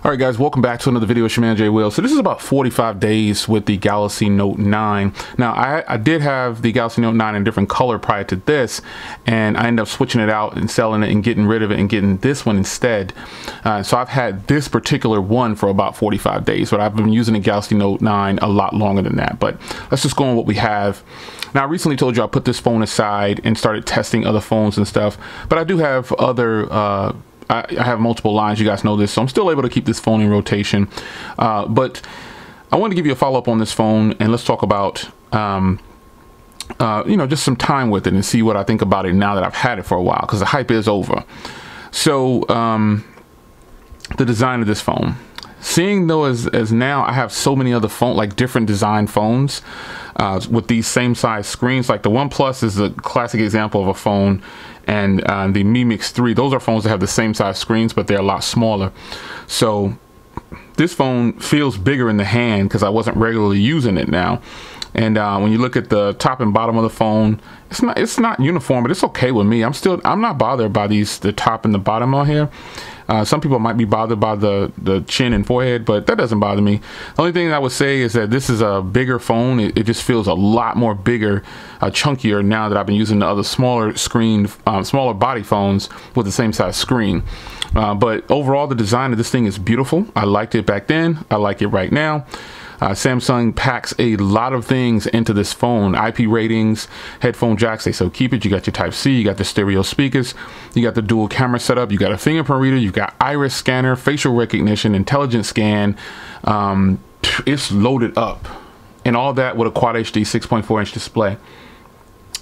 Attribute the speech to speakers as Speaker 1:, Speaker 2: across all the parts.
Speaker 1: All right, guys, welcome back to another video. It's your man, Jay Will. So this is about 45 days with the Galaxy Note 9. Now, I did have the Galaxy Note 9 in a different color prior to this, and I ended up switching it out and selling it and getting rid of it and getting this one instead. So I've had this particular one for about 45 days, but I've been using the Galaxy Note 9 a lot longer than that. But let's just go on what we have. Now, I recently told you I put this phone aside and started testing other phones and stuff, but I do have other I have multiple lines, you guys know this, so I'm still able to keep this phone in rotation. But I want to give you a follow-up on this phone, and let's talk about, you know, just some time with it and see what I think about it now that I've had it for a while, because the hype is over. So, the design of this phone. Seeing though as now I have so many other phone, like different design phones with these same size screens, like the OnePlus is a classic example of a phone, and the Mi Mix 3, those are phones that have the same size screens, but they're a lot smaller. So this phone feels bigger in the hand because I wasn't regularly using it now. And when you look at the top and bottom of the phone, it's not uniform, but it's okay with me. I'm not bothered by the top and the bottom on here. Some people might be bothered by the chin and forehead, but that doesn't bother me. The only thing I would say is that this is a bigger phone. It just feels a lot more bigger, chunkier now that I've been using the other smaller body phones with the same size screen. But overall, the design of this thing is beautiful. I liked it back then. I like it right now. Samsung packs a lot of things into this phone. IP ratings, headphone jacks, they so keep it. You got your Type-C, you got the stereo speakers, you got the dual camera setup, you got a fingerprint reader, you got iris scanner, facial recognition, intelligent scan. It's loaded up, and all that with a Quad HD 6.4-inch display.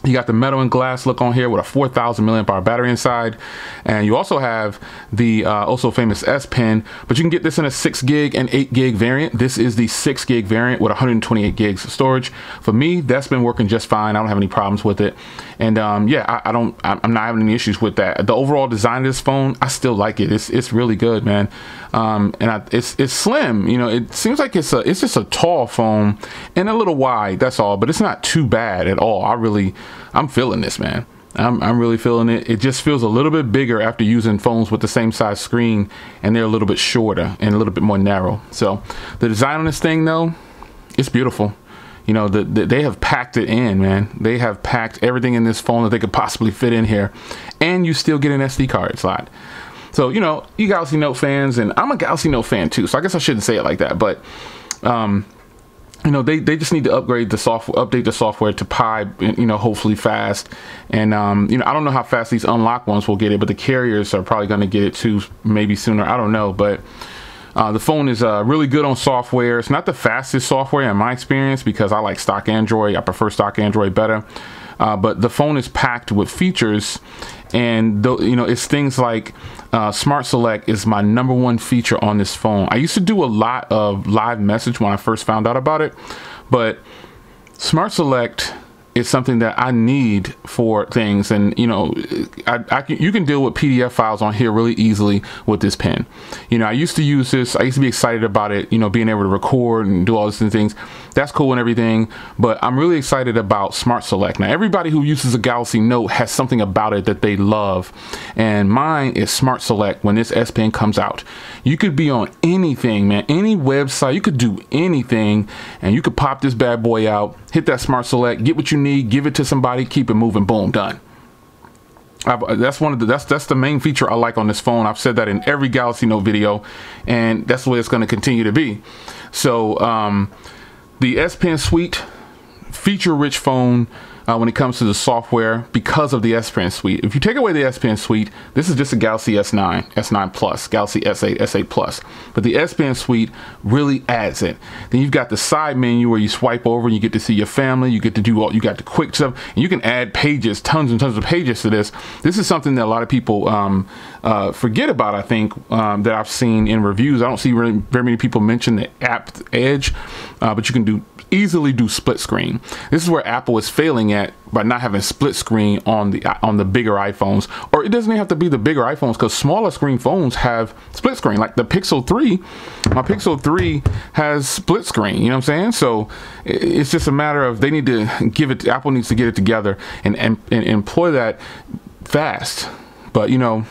Speaker 1: You got the metal and glass look on here with a 4,000 milliamp hour battery inside. And you also have the also famous S Pen, but you can get this in a 6 gig and 8 gig variant. This is the 6 gig variant with 128 gigs of storage. For me, that's been working just fine. I don't have any problems with it. And yeah, I'm not having any issues with that. The overall design of this phone, I still like it. It's really good, man. It's slim. You know, it seems like it's just a tall phone and a little wide. That's all, but it's not too bad at all. I'm feeling this, man. I'm really feeling it. It just feels a little bit bigger after using phones with the same size screen, and they're a little bit shorter and a little bit more narrow. So the design on this thing, though, it's beautiful. You know, they have packed it in, man. They have packed everything in this phone that they could possibly fit in here, and you still get an SD card slot. So, you know, you Galaxy Note fans, and I'm a Galaxy Note fan too, so I guess I shouldn't say it like that, but you know, they just need to upgrade the software, update the software to Pi, you know, hopefully fast. And you know, I don't know how fast these unlocked ones will get it, but the carriers are probably going to get it too, maybe sooner. I don't know, but the phone is really good on software. It's not the fastest software in my experience because I like stock Android. I prefer stock Android better. But the phone is packed with features, and you know, it's things like Smart Select is my #1 feature on this phone. I used to do a lot of live message when I first found out about it, but Smart Select is something that I need for things, and you know, you can deal with PDF files on here really easily with this pen. You know, I used to use this. I used to be excited about it. You know, being able to record and do all these things. That's cool and everything, but I'm really excited about Smart Select. Now, everybody who uses a Galaxy Note has something about it that they love, and mine is Smart Select. When this S Pen comes out, you could be on anything, man, any website. You could do anything, and you could pop this bad boy out, hit that Smart Select, get what you need, give it to somebody, keep it moving, boom, done. That's the main feature I like on this phone. I've said that in every Galaxy Note video, and that's the way it's going to continue to be. So the S Pen Suite, feature-rich phone when it comes to the software because of the S Pen Suite. If you take away the S Pen Suite, this is just a Galaxy S9, S9 Plus, Galaxy S8, S8 Plus. But the S Pen Suite really adds it. Then you've got the side menu where you swipe over and you get to see your family. You get to do all, you got the quick stuff, and you can add pages, tons and tons of pages to this. This is something that a lot of people forget about, I think, that I've seen in reviews. I don't see very many people mention the app Edge, but you can easily do split screen. This is where Apple is failing at by not having split screen on the bigger iPhones, or it doesn't even have to be the bigger iPhones, because smaller screen phones have split screen. Like the Pixel 3, my Pixel 3 has split screen. You know what I'm saying? So it's just a matter of they need to give it. Apple needs to get it together and employ that fast. But you know,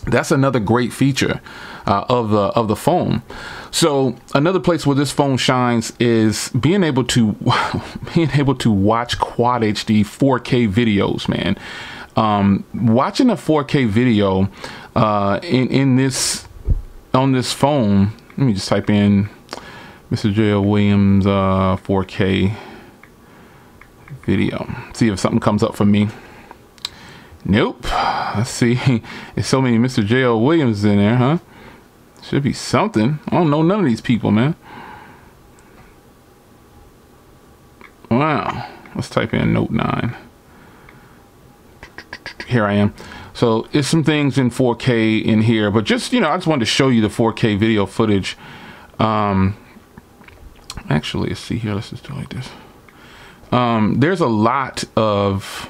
Speaker 1: that's another great feature of the phone. So another place where this phone shines is being able to watch Quad HD 4K videos, man. Watching a 4K video on this phone. Let me just type in Mr. J.L. Williams 4K video. See if something comes up for me. Nope. Let's see. There's so many Mr. J.L. Williams in there, huh? Should be something. I don't know none of these people, man. Wow. Let's type in Note 9. Here I am. So it's some things in 4K in here, but just, you know, I just wanted to show you the 4K video footage. Actually, let's see here. Let's just do it like this. There's a lot of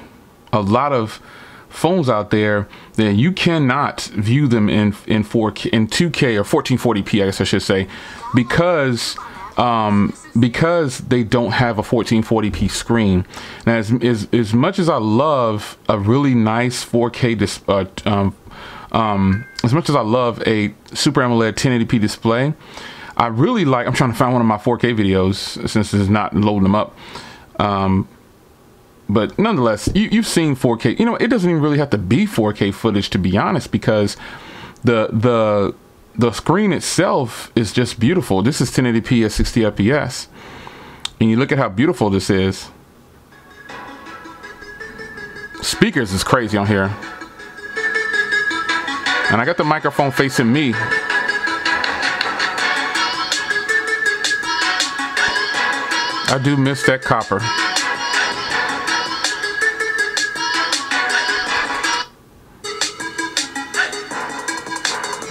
Speaker 1: phones out there that you cannot view them in 4K, in 2K or 1440p, I guess I should say, because they don't have a 1440p screen. Now, as much as I love a really nice 4K as much as I love a Super AMOLED 1080p display, I really like. I'm trying to find one of my 4K videos since it's not loading them up. But nonetheless, you've seen 4K. You know, it doesn't even really have to be 4K footage, to be honest, because the screen itself is just beautiful. This is 1080p at 60 FPS, and you look at how beautiful this is. Speakers is crazy on here, and I got the microphone facing me. I do miss that copper.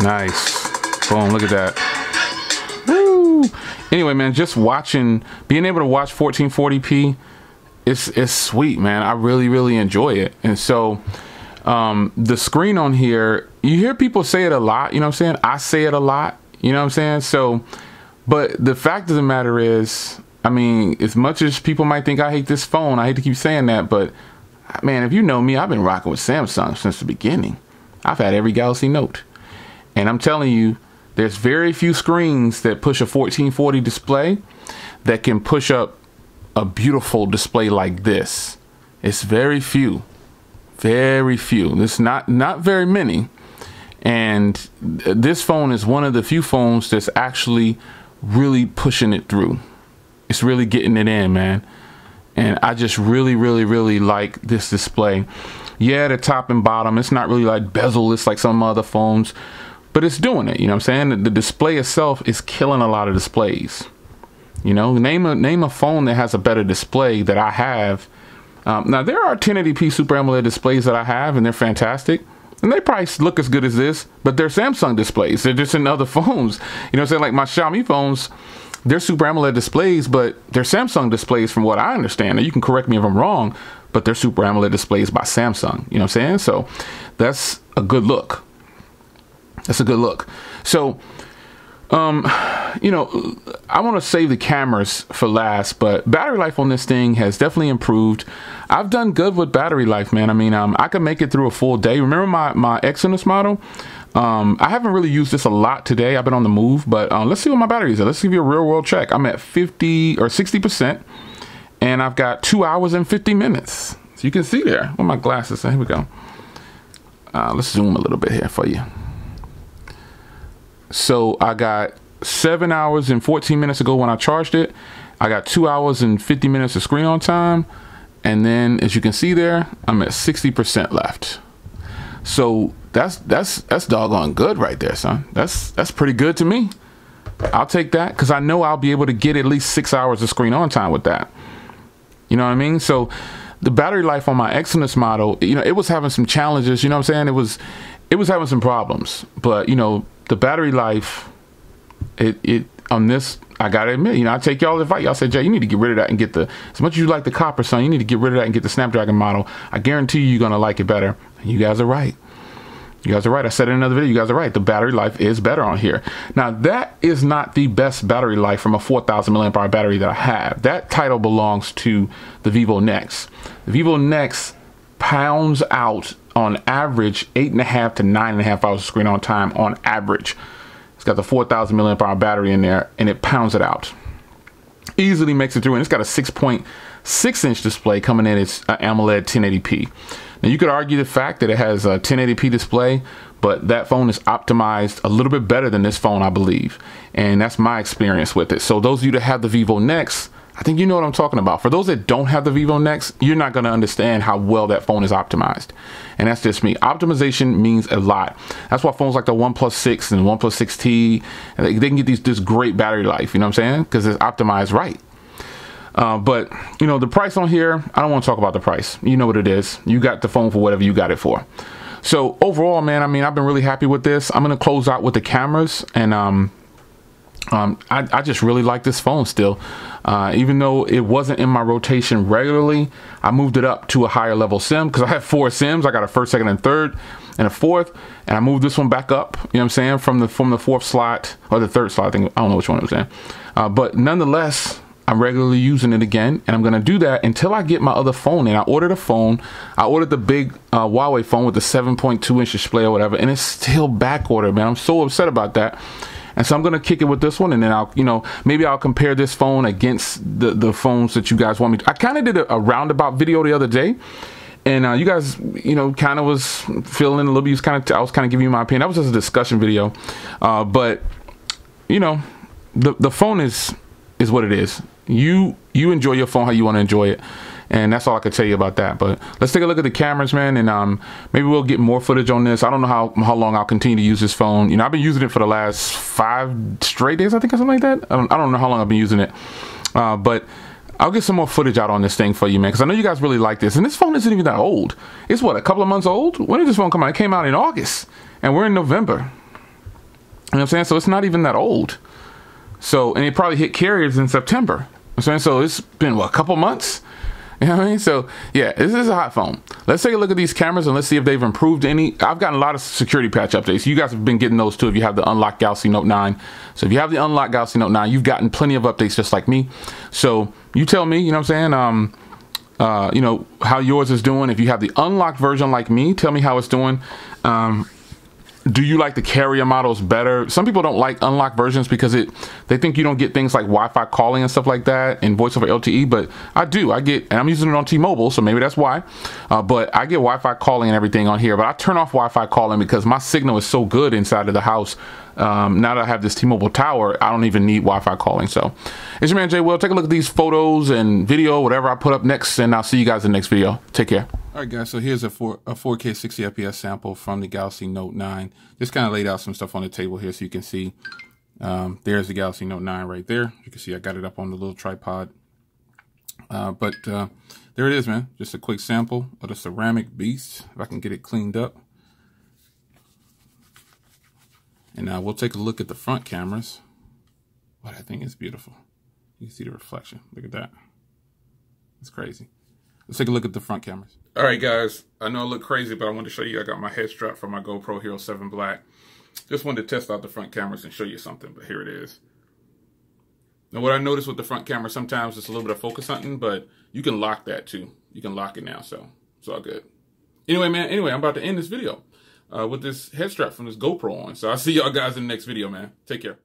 Speaker 1: Nice. Boom, look at that. Woo! Anyway, man, just being able to watch 1440p, it's sweet, man. I really enjoy it. And so the screen on here, you hear people say it a lot, you know what I'm saying? I say it a lot, you know what I'm saying? So, but the fact of the matter is, I mean, as much as people might think I hate this phone, I hate to keep saying that, but man, if you know me, I've been rocking with Samsung since the beginning. I've had every Galaxy Note. And I'm telling you, there's very few screens that push a 1440 display that can push up a beautiful display like this. It's very few. Very few. It's not very many. And this phone is one of the few phones that's actually really pushing it through. It's really getting it in, man. And I just really like this display. Yeah, the top and bottom, it's not really like bezel-less like some other phones, but it's doing it, you know what I'm saying? The display itself is killing a lot of displays. You know, name a phone that has a better display that I have. Now, there are 1080p Super AMOLED displays that I have, and they're fantastic. And they probably look as good as this, but they're Samsung displays. They're just in other phones. You know what I'm saying? Like my Xiaomi phones, they're Super AMOLED displays, but they're Samsung displays from what I understand. Now, you can correct me if I'm wrong, but they're Super AMOLED displays by Samsung. You know what I'm saying? So that's a good look. That's a good look. So, you know, I want to save the cameras for last, but battery life on this thing has definitely improved. I've done good with battery life, man. I mean, I can make it through a full day. Remember my Exynos model? I haven't really used this a lot today. I've been on the move, but let's see what my battery is. Let's give you a real world check. I'm at 50 or 60%, and I've got 2 hours and 50 minutes. So you can see there. Where my glasses? Here we go. Let's zoom a little bit here for you. So I got 7 hours and 14 minutes ago when I charged it. I got 2 hours and 50 minutes of screen on time. And then as you can see there, I'm at 60% left. So that's doggone good right there, son. That's pretty good to me. I'll take that because I know I'll be able to get at least 6 hours of screen on time with that. You know what I mean? So the battery life on my Exynos model, you know, it was having some challenges, you know what I'm saying? It was having some problems, but you know, the battery life, it on this, I gotta admit, you know, I take y'all advice. Y'all said, Jay, you need to get rid of that and get the, as much as you like the copper, son, you need to get rid of that and get the Snapdragon model. I guarantee you're gonna like it better. And you guys are right. You guys are right. I said in another video, you guys are right. The battery life is better on here. Now, that is not the best battery life from a 4,000 milliamp hour battery that I have. That title belongs to the Vivo Nex. The Vivo Nex pounds out on average 8.5 to 9.5 hours of screen on time on average. It's got the 4,000 milliamp hour battery in there, and it pounds it out. Easily makes it through, and it's got a 6.6-inch display coming in. It's AMOLED 1080p. Now you could argue the fact that it has a 1080p display, but that phone is optimized a little bit better than this phone, I believe, and that's my experience with it. So those of you that have the Vivo Next, I think you know what I'm talking about. For those that don't have the Vivo Next, you're not going to understand how well that phone is optimized. And that's just me. Optimization means a lot. That's why phones like the OnePlus 6 and OnePlus 6T, they can get this great battery life, you know what I'm saying? Because it's optimized right. But, you know, the price on here, I don't want to talk about the price. You know what it is. You got the phone for whatever you got it for. So overall, man, I mean, I've been really happy with this. I'm going to close out with the cameras, and I just really like this phone still. Even though it wasn't in my rotation regularly, I moved it up to a higher level SIM because I have 4 SIMs. I got a first, second, and third, and a fourth, and I moved this one back up. You know what I'm saying? From the 4th slot or the 3rd slot. I think, I don't know which one I'm saying. But nonetheless, I'm regularly using it again, and I'm gonna do that until I get my other phone in. I ordered a phone. I ordered the big Huawei phone with the 7.2-inch display or whatever, and it's still back ordered, man. I'm so upset about that. And so I'm gonna kick it with this one, and then I'll, you know, maybe I'll compare this phone against the phones that you guys want me to. I kind of did a roundabout video the other day, and you guys, you know, kind of was feeling a little bit. I was kind of giving you my opinion. That was just a discussion video, but you know, the phone is what it is. You enjoy your phone how you want to enjoy it, and that's all I could tell you about that. But let's take a look at the cameras, man, and maybe we'll get more footage on this. I don't know how long I'll continue to use this phone. You know, I've been using it for the last 5 straight days, I think, or something like that. I don't know how long I've been using it, but I'll get some more footage out on this thing for you, man, because I know you guys really like this. And this phone isn't even that old. It's what, a couple of months old? When did this phone come out? It came out in August, and we're in November. You know what I'm saying? So it's not even that old. So, and it probably hit carriers in September. I'm saying, so it's been what, a couple months? You know what I mean? So yeah, this is a hot phone. Let's take a look at these cameras and let's see if they've improved any. I've gotten a lot of security patch updates. You guys have been getting those too if you have the unlocked Galaxy Note 9. So if you have the unlocked Galaxy Note 9, you've gotten plenty of updates just like me. So you tell me, you know what I'm saying? You know, how yours is doing. If you have the unlocked version like me, tell me how it's doing. Do you like the carrier models better? Some people don't like unlocked versions because they think you don't get things like Wi-Fi calling and stuff like that and voice over LTE, but I do. I get, and I'm using it on T-Mobile, so maybe that's why. But I get Wi-Fi calling and everything on here, but I turn off Wi-Fi calling because my signal is so good inside of the house. Now that I have this T-Mobile tower, I don't even need Wi-Fi calling. So it's your man Jay Will. Take a look at these photos and video, whatever I put up next, and I'll see you guys in the next video. Take care. All right, guys, so here's a 4K 60 FPS sample from the Galaxy Note 9. Just kind of laid out some stuff on the table here so you can see. There's the Galaxy Note 9 right there. You can see I got it up on the little tripod. But there it is, man. Just a quick sample of the ceramic beast, if I can get it cleaned up. And now we'll take a look at the front cameras. What I think is beautiful. You can see the reflection. Look at that. It's crazy. Let's take a look at the front cameras. All right, guys. I know I look crazy, but I wanted to show you I got my head strap for my GoPro Hero 7 Black. Just wanted to test out the front cameras and show you something, but here it is. Now, what I noticed with the front camera, sometimes it's a little bit of focus hunting, but you can lock that too. You can lock it now, so it's all good. Anyway, man, I'm about to end this video with this head strap from this GoPro on. So I'll see y'all guys in the next video, man. Take care.